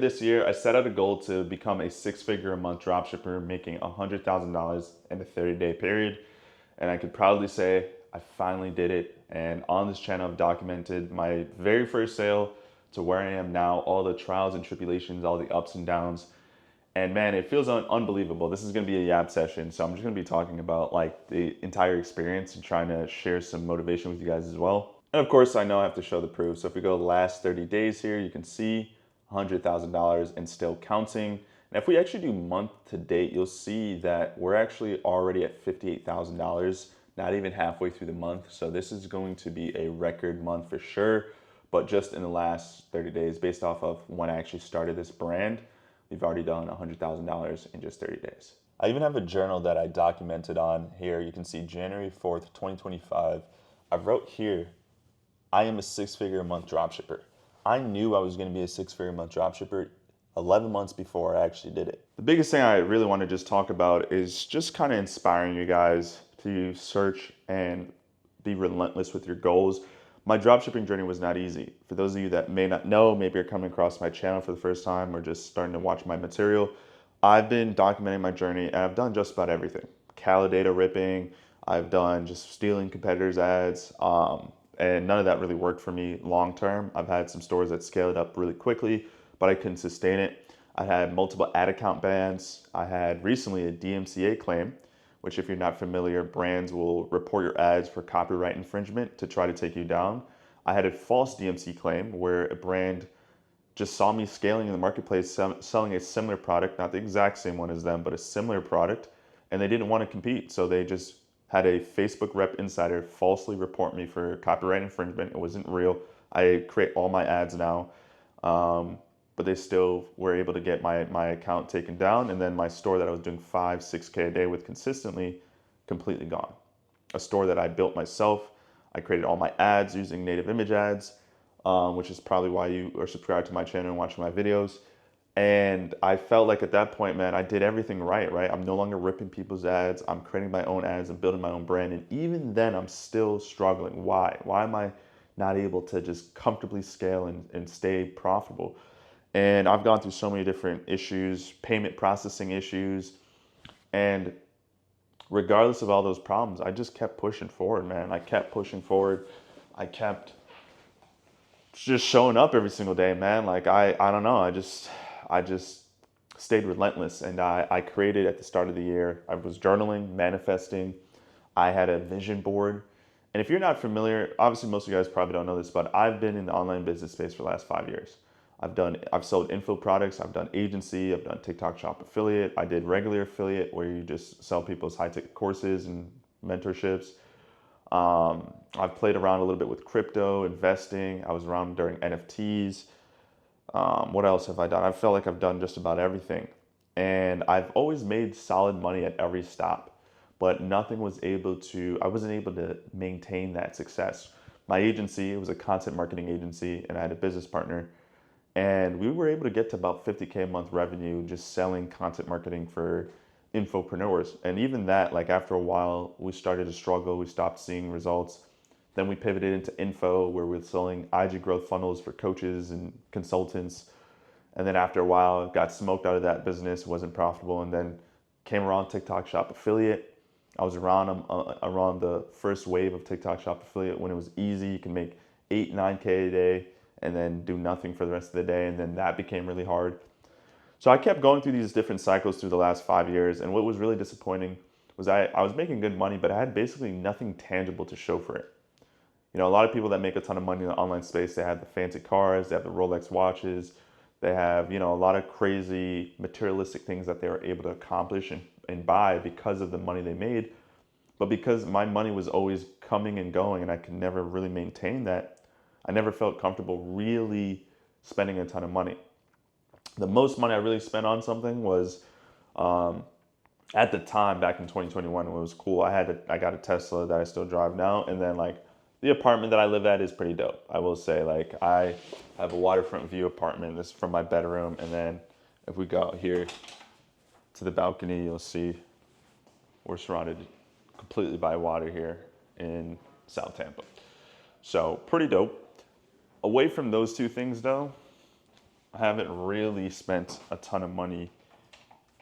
this year, I set out a goal to become a six-figure a month dropshipper, making $100,000 in a 30-day period. And I could proudly say I finally did it. And on this channel, I've documented my very first sale to where I am now, all the trials and tribulations, all the ups and downs. And man, it feels unbelievable. This is going to be a yap session, so I'm just going to be talking about like the entire experience and trying to share some motivation with you guys as well. And of course, I know I have to show the proof. So if we go the last 30 days here, you can see $100,000 and still counting. And if we actually do month to date, you'll see that we're actually already at $58,000, not even halfway through the month. So this is going to be a record month for sure. But just in the last 30 days, based off of when I actually started this brand, we've already done $100,000 in just 30 days. I even have a journal that I documented on here. You can see January 4th, 2025. I wrote here, I am a six-figure a month dropshipper. I knew I was going to be a six-figure a month dropshipper 11 months before I actually did it. The biggest thing I really want to just talk about is just kind of inspiring you guys to search and be relentless with your goals. My dropshipping journey was not easy. For those of you that may not know, maybe you're coming across my channel for the first time or just starting to watch my material, I've been documenting my journey and I've done just about everything. Data ripping, I've done just stealing competitors' ads, and none of that really worked for me long term. I've had some stores that scaled up really quickly, but I couldn't sustain it. I had multiple ad account bans. I had recently a DMCA claim, which if you're not familiar, brands will report your ads for copyright infringement to try to take you down. I had a false DMC claim where a brand just saw me scaling in the marketplace, selling a similar product, not the exact same one as them, but a similar product, and they didn't want to compete. So they just had a Facebook rep insider falsely report me for copyright infringement. It wasn't real. I create all my ads now, but they still were able to get my account taken down. And then my store that I was doing 5-6K a day with consistently, completely gone. A store that I built myself. I created all my ads using native image ads, which is probably why you are subscribed to my channel and watching my videos. And I felt like at that point, man, I did everything right? I'm no longer ripping people's ads. I'm creating my own ads and building my own brand. And even then, I'm still struggling. Why? Why am I not able to just comfortably scale and stay profitable? And I've gone through so many different issues, payment processing issues. And regardless of all those problems, I just kept pushing forward, man. I kept pushing forward. I kept just showing up every single day, man. Like I don't know. I just stayed relentless, and I created at the start of the year. I was journaling, manifesting. I had a vision board. And if you're not familiar, obviously most of you guys probably don't know this, but I've been in the online business space for the last 5 years. I've sold info products, I've done agency, I've done TikTok shop affiliate, I did regular affiliate where you just sell people's high ticket courses and mentorships. I've played around a little bit with crypto, investing. I was around during NFTs. What else have I done? I feel like I've done just about everything. And I've always made solid money at every stop, but I wasn't able to maintain that success. My agency, it was a content marketing agency, and I had a business partner. And we were able to get to about 50K a month revenue just selling content marketing for infopreneurs. And even that, like after a while, we started to struggle. We stopped seeing results. Then we pivoted into info where we're selling IG growth funnels for coaches and consultants. And then after a while, got smoked out of that business, wasn't profitable. And then came around TikTok shop affiliate. I was around the first wave of TikTok shop affiliate when it was easy. You can make 8-9K a day and then do nothing for the rest of the day. And then that became really hard. So I kept going through these different cycles through the last 5 years. And what was really disappointing was I was making good money, but I had basically nothing tangible to show for it. You know, a lot of people that make a ton of money in the online space, they have the fancy cars, they have the Rolex watches, they have, a lot of crazy materialistic things that they were able to accomplish and buy because of the money they made. But because my money was always coming and going and I could never really maintain that, I never felt comfortable really spending a ton of money. The most money I really spent on something was at the time back in 2021 when it was cool. I got a Tesla that I still drive now, and then like the apartment that I live at is pretty dope. I will say, like, I have a waterfront view apartment. This is from my bedroom, and then if we go out here to the balcony, you'll see we're surrounded completely by water here in South Tampa. So pretty dope. Away from those two things though, I haven't really spent a ton of money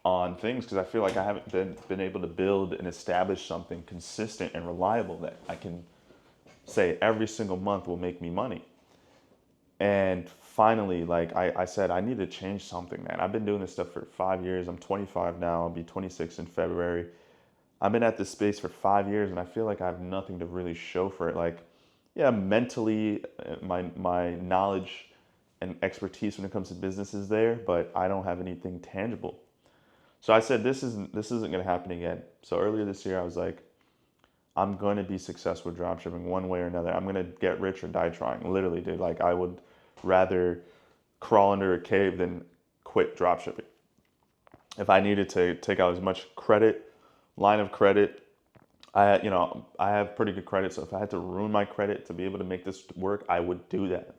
on things because I feel like I haven't been able to build and establish something consistent and reliable that I can say every single month will make me money. And finally, like I said, I need to change something, man. I've been doing this stuff for 5 years. I'm 25 now. I'll be 26 in February. I've been at this space for 5 years, and I feel like I have nothing to really show for it. Like, yeah, mentally, my knowledge and expertise when it comes to business is there, but I don't have anything tangible. So I said this isn't going to happen again. So earlier this year, I was like, I'm going to be successful with dropshipping one way or another. I'm going to get rich or die trying. Literally, dude. Like, I would rather crawl under a cave than quit dropshipping. If I needed to take out as much credit, line of credit, I have pretty good credit. So if I had to ruin my credit to be able to make this work, I would do that.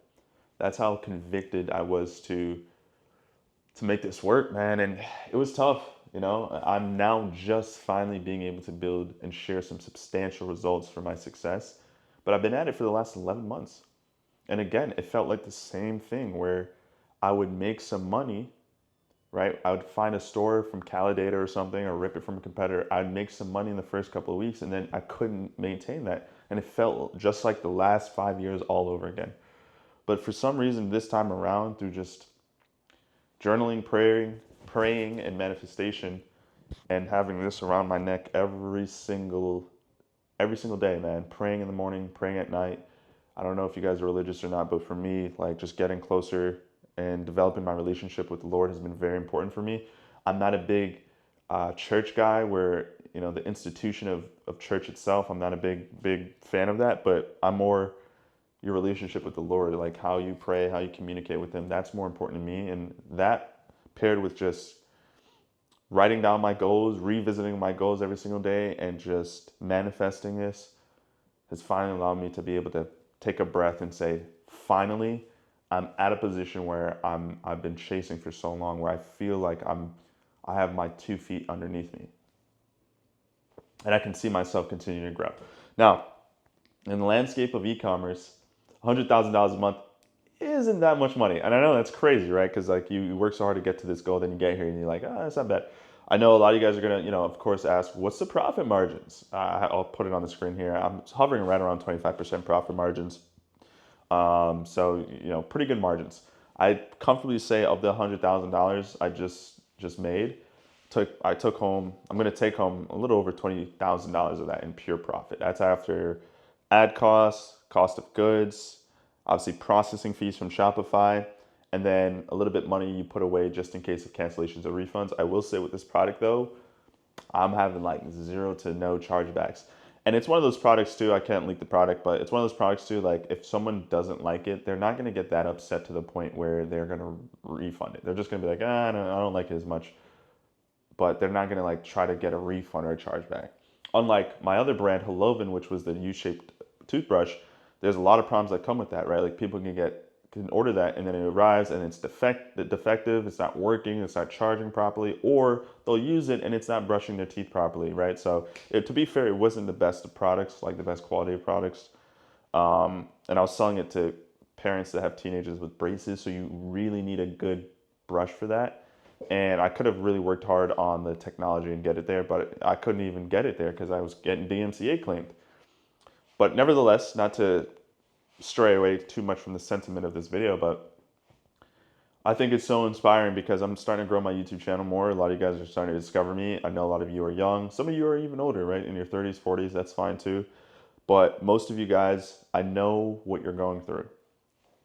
That's how convicted I was to make this work, man. And it was tough. I'm now just finally being able to build and share some substantial results for my success. But I've been at it for the last 11 months. And again, it felt like the same thing where I would make some money, right? I would find a store from Calidata or something or rip it from a competitor. I'd make some money in the first couple of weeks and then I couldn't maintain that. And it felt just like the last 5 years all over again. But for some reason, this time around, through just journaling, praying, and manifestation, and having this around my neck every single day, man. Praying in the morning, praying at night. I don't know if you guys are religious or not, but for me, like just getting closer and developing my relationship with the Lord has been very important for me. I'm not a big church guy where, the institution of church itself, I'm not a big fan of that, but I'm more your relationship with the Lord, like how you pray, how you communicate with Him. That's more important to me. And that paired with just writing down my goals, revisiting my goals every single day, and just manifesting this has finally allowed me to be able to take a breath and say, finally, I'm at a position where I've been chasing for so long, where I feel like I have my 2 feet underneath me, and I can see myself continuing to grow. Now, in the landscape of e-commerce, $100,000 a month isn't that much money. And I know that's crazy, right? Because like you work so hard to get to this goal, then you get here and you're like, oh, that's not bad. I know a lot of you guys are gonna, of course, ask, what's the profit margins? I'll put it on the screen here. I'm hovering right around 25% profit margins. So pretty good margins. I comfortably say of the $100,000 I just made, I took home. I'm gonna take home a little over $20,000 of that in pure profit. That's after ad costs, cost of goods, obviously processing fees from Shopify, and then a little bit money you put away just in case of cancellations or refunds. I will say with this product though, I'm having like zero to no chargebacks. And it's one of those products too, I can't leak the product, but it's one of those products too, like if someone doesn't like it, they're not going to get that upset to the point where they're going to refund it. They're just going to be like, I don't like it as much, but they're not going to like try to get a refund or a chargeback. Unlike my other brand, Helloven, which was the U-shaped toothbrush, there's a lot of problems that come with that, right? Like people can order that and then it arrives and it's defective, it's not working, it's not charging properly, or they'll use it and it's not brushing their teeth properly, right? So to be fair, it wasn't the best of products, like the best quality of products. And I was selling it to parents that have teenagers with braces, so you really need a good brush for that. And I could have really worked hard on the technology and get it there, but I couldn't even get it there because I was getting DMCA claimed. But nevertheless, not to stray away too much from the sentiment of this video, but I think it's so inspiring because I'm starting to grow my YouTube channel more. A lot of you guys are starting to discover me. I know a lot of you are young. Some of you are even older, right? In your 30s, 40s, that's fine too. But most of you guys, I know what you're going through.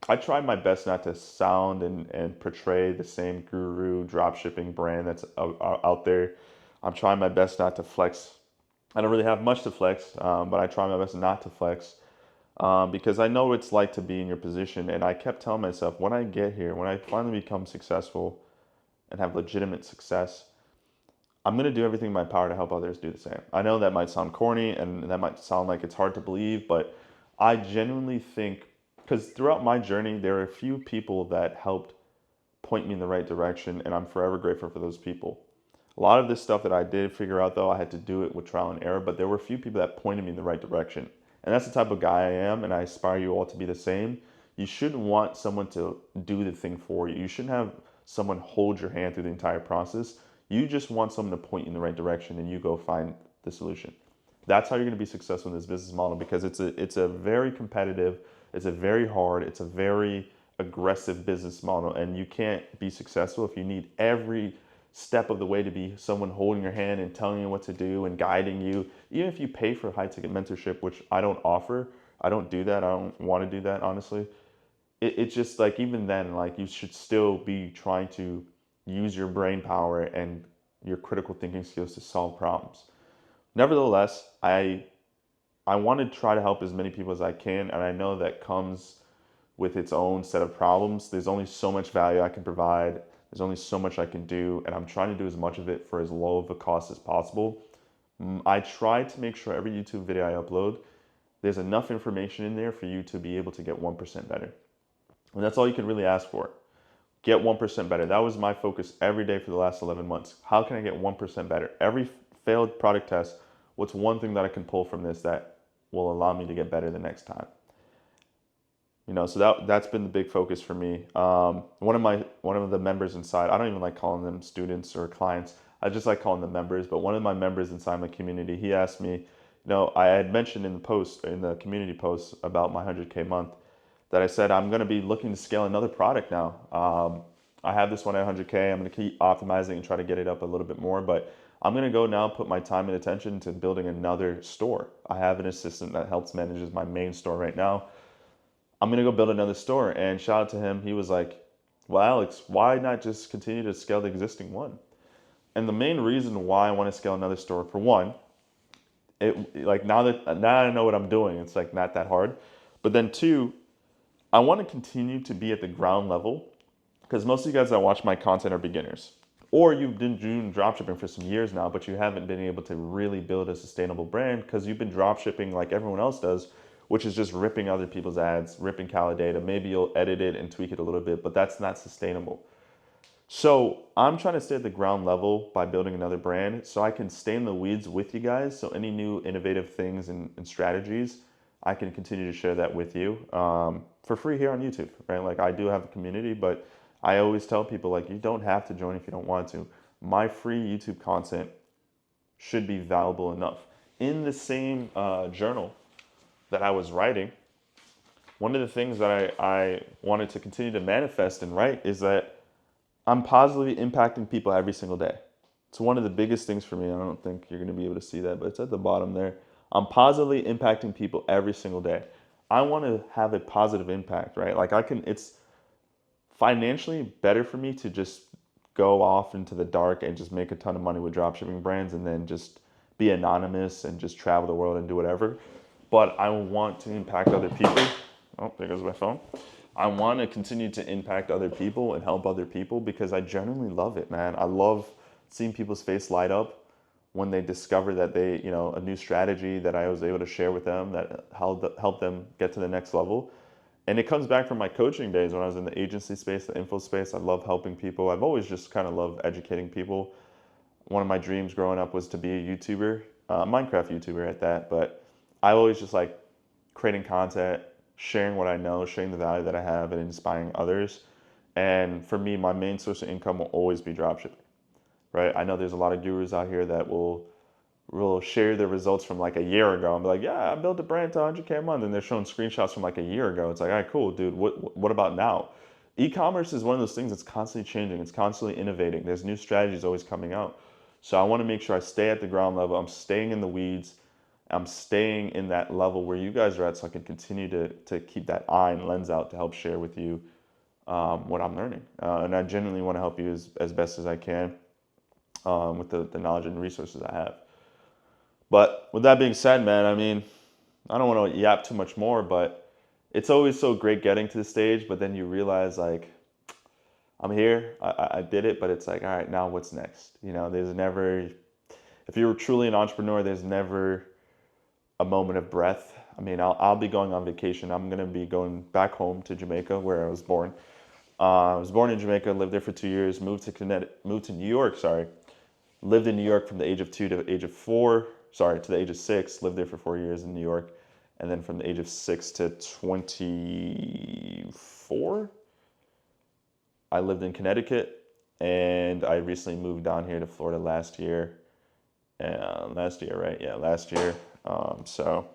I try my best not to sound and portray the same guru dropshipping brand that's out there. I'm trying my best not to flex. I don't really have much to flex, but I try my best not to flex because I know what it's like to be in your position. And I kept telling myself, when I get here, when I finally become successful and have legitimate success, I'm going to do everything in my power to help others do the same. I know that might sound corny and that might sound like it's hard to believe, but I genuinely think, because throughout my journey, there are a few people that helped point me in the right direction, and I'm forever grateful for those people. A lot of this stuff that I did figure out, though, I had to do it with trial and error, but there were a few people that pointed me in the right direction. And that's the type of guy I am, and I aspire you all to be the same. You shouldn't want someone to do the thing for you. You shouldn't have someone hold your hand through the entire process. You just want someone to point you in the right direction and you go find the solution. That's how you're going to be successful in this business model, because it's a very competitive, it's a very hard, it's a very aggressive business model, and you can't be successful if you need every step of the way to be someone holding your hand and telling you what to do and guiding you. Even if you pay for high ticket mentorship, which I don't offer, I don't do that. I don't want to do that, honestly. It's just like, even then, like, you should still be trying to use your brain power and your critical thinking skills to solve problems. Nevertheless, I want to try to help as many people as I can, and I know that comes with its own set of problems. There's only so much value I can provide. There's only so much I can do, and I'm trying to do as much of it for as low of a cost as possible. I try to make sure every YouTube video I upload, there's enough information in there for you to be able to get 1% better. And that's all you can really ask for. Get 1% better. That was my focus every day for the last 11 months. How can I get 1% better? Every failed product test, what's one thing that I can pull from this that will allow me to get better the next time? So that's been the big focus for me. One of the members inside, I don't even like calling them students or clients. I just like calling them members. But one of my members inside my community, he asked me, I had mentioned in the community post about my 100K month, that I said I'm going to be looking to scale another product now. I have this one at 100K. I'm going to keep optimizing and try to get it up a little bit more, but I'm going to go now put my time and attention to building another store. I have an assistant that helps manages my main store right now. I'm going to go build another store, and shout out to him. He was like, well, Alex, why not just continue to scale the existing one? And the main reason why I want to scale another store, for one, now I know what I'm doing, it's like not that hard. But then two, I want to continue to be at the ground level, because most of you guys that watch my content are beginners, or you've been doing dropshipping for some years now, but you haven't been able to really build a sustainable brand because you've been dropshipping like everyone else does, which is just ripping other people's ads, ripping Cali data. Maybe you'll edit it and tweak it a little bit, but that's not sustainable. So I'm trying to stay at the ground level by building another brand so I can stay in the weeds with you guys. So any new innovative things and strategies, I can continue to share that with you for free here on YouTube, right? Like, I do have a community, but I always tell people, like, you don't have to join if you don't want to. My free YouTube content should be valuable enough. In the same journal that I was writing, one of the things that I wanted to continue to manifest and write is that I'm positively impacting people every single day. It's one of the biggest things for me. I don't think you're going to be able to see that, but it's at the bottom there. I'm positively impacting people every single day. I want to have a positive impact, right? Like, it's financially better for me to just go off into the dark and just make a ton of money with dropshipping brands and then just be anonymous and just travel the world and do whatever. But I want to impact other people. Oh, there goes my phone. I want to continue to impact other people and help other people because I genuinely love it, man. I love seeing people's face light up when they discover that a new strategy that I was able to share with them that helped them get to the next level. And it comes back from my coaching days when I was in the agency space, the info space. I love helping people. I've always just kind of loved educating people. One of my dreams growing up was to be a YouTuber, Minecraft YouTuber at that. But I always just like creating content, sharing what I know, sharing the value that I have, and inspiring others. And for me, my main source of income will always be dropshipping, right? I know there's a lot of gurus out here that will share their results from like a year ago and be like, yeah, I built a brand to 100K a month, and they're showing screenshots from like a year ago. It's like, all right, cool, dude. What about now? E-commerce is one of those things that's constantly changing. It's constantly innovating. There's new strategies always coming out. So I want to make sure I stay at the ground level. I'm staying in the weeds. I'm staying in that level where you guys are at, so I can continue to keep that eye and lens out to help share with you what I'm learning. And I genuinely want to help you as best as I can with the knowledge and resources I have. But with that being said, man, I mean, I don't want to yap too much more, but it's always so great getting to the stage, but then you realize, like, I'm here, I did it, but it's like, all right, now what's next? There's never, if you're truly an entrepreneur, there's never a moment of breath. I mean, I'll be going on vacation. I'm going to be going back home to Jamaica, where I was born. I was born in Jamaica, lived there for 2 years, moved to New York, sorry. Lived in New York from the age of 2 to the age of 4, to the age of 6, lived there for 4 years in New York. And then from the age of 6 to 24, I lived in Connecticut, and I recently moved down here to Florida last year. Last year, right? Yeah, last year. So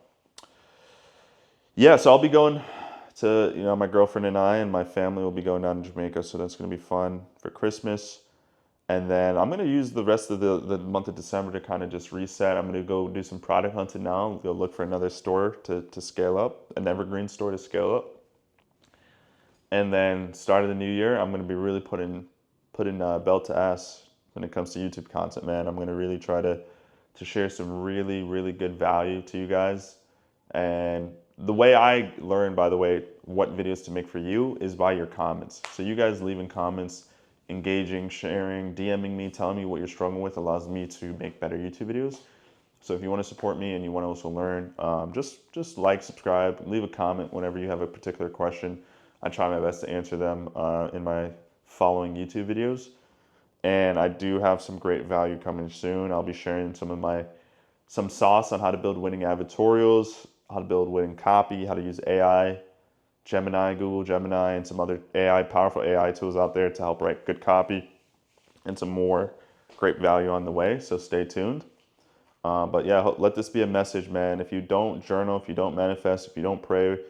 yeah, so I'll be going to, my girlfriend and I and my family will be going down to Jamaica, so that's going to be fun for Christmas. And then I'm going to use the rest of the month of December to kind of just reset. I'm going to go do some product hunting now, go look for another store to scale up, an evergreen store to scale up. And then start of the new year, I'm going to be really putting belt to ass when it comes to YouTube content, man. I'm going to really try to share some really, really good value to you guys. And the way I learn, by the way, what videos to make for you is by your comments. So you guys leaving comments, engaging, sharing, DMing me, telling me what you're struggling with allows me to make better YouTube videos. So if you want to support me and you want to also learn, just like, subscribe, leave a comment whenever you have a particular question. I try my best to answer them in my following YouTube videos. And I do have some great value coming soon. I'll be sharing some sauce on how to build winning advertorials, how to build winning copy, how to use AI, Gemini, Google Gemini, and some other powerful AI tools out there to help write good copy, and some more great value on the way. So stay tuned. But yeah, let this be a message, man. If you don't journal, if you don't manifest, if you don't pray,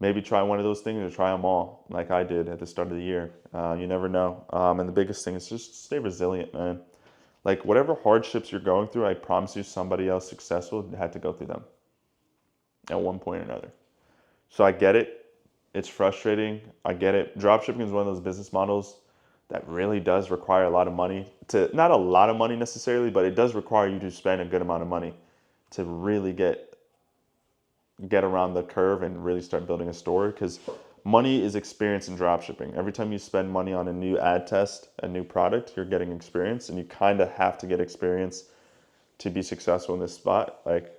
maybe try one of those things or try them all, like I did at the start of the year. You never know. And the biggest thing is just stay resilient, man. Like whatever hardships you're going through, I promise you somebody else successful had to go through them at one point or another. So I get it. It's frustrating. I get it. Dropshipping is one of those business models that really does require a lot of money not a lot of money necessarily, but it does require you to spend a good amount of money to really get around the curve and really start building a store, because money is experience in dropshipping. Every time you spend money on a new ad test, a new product, you're getting experience, and you kind of have to get experience to be successful in this spot. Like,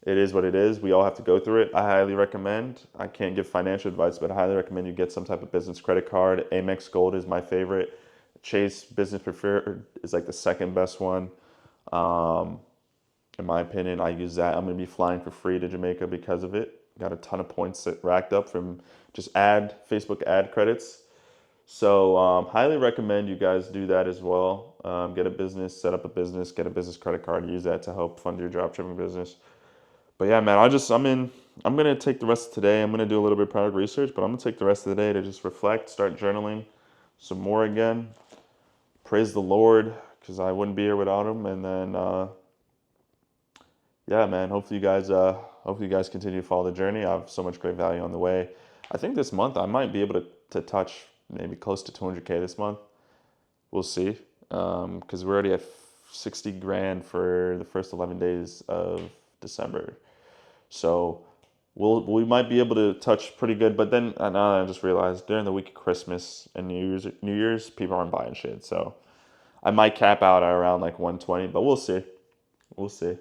it is what it is. We all have to go through it. I highly recommend, I can't give financial advice, but I highly recommend you get some type of business credit card. Amex Gold is my favorite. Chase Business Preferred is like the second best one. In my opinion, I use that. I'm going to be flying for free to Jamaica because of it. Got a ton of points racked up from just Facebook ad credits. So highly recommend you guys do that as well. Get a business, set up a business, get a business credit card, use that to help fund your dropshipping business. But yeah, man, I'm going to take the rest of today. I'm going to do a little bit of product research, but I'm going to take the rest of the day to just reflect, start journaling some more again. Praise the Lord, because I wouldn't be here without him. And then, yeah, man, hopefully you guys continue to follow the journey. I have so much great value on the way. I think this month I might be able to touch maybe close to 200K this month. We'll see. Because we're already at 60 grand for the first 11 days of December. So we might be able to touch pretty good, but then I just realized during the week of Christmas and New Year's, people aren't buying shit. So I might cap out at around like 120, but we'll see. We'll see.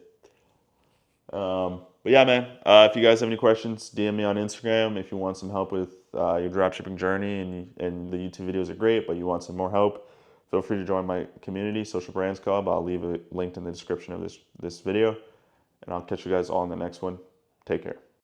But yeah, man, if you guys have any questions, DM me on Instagram. If you want some help with your dropshipping journey, and the YouTube videos are great, but you want some more help, feel free to join my community, Social Brands Club. I'll leave it linked in the description of this video, and I'll catch you guys all in the next one. Take care.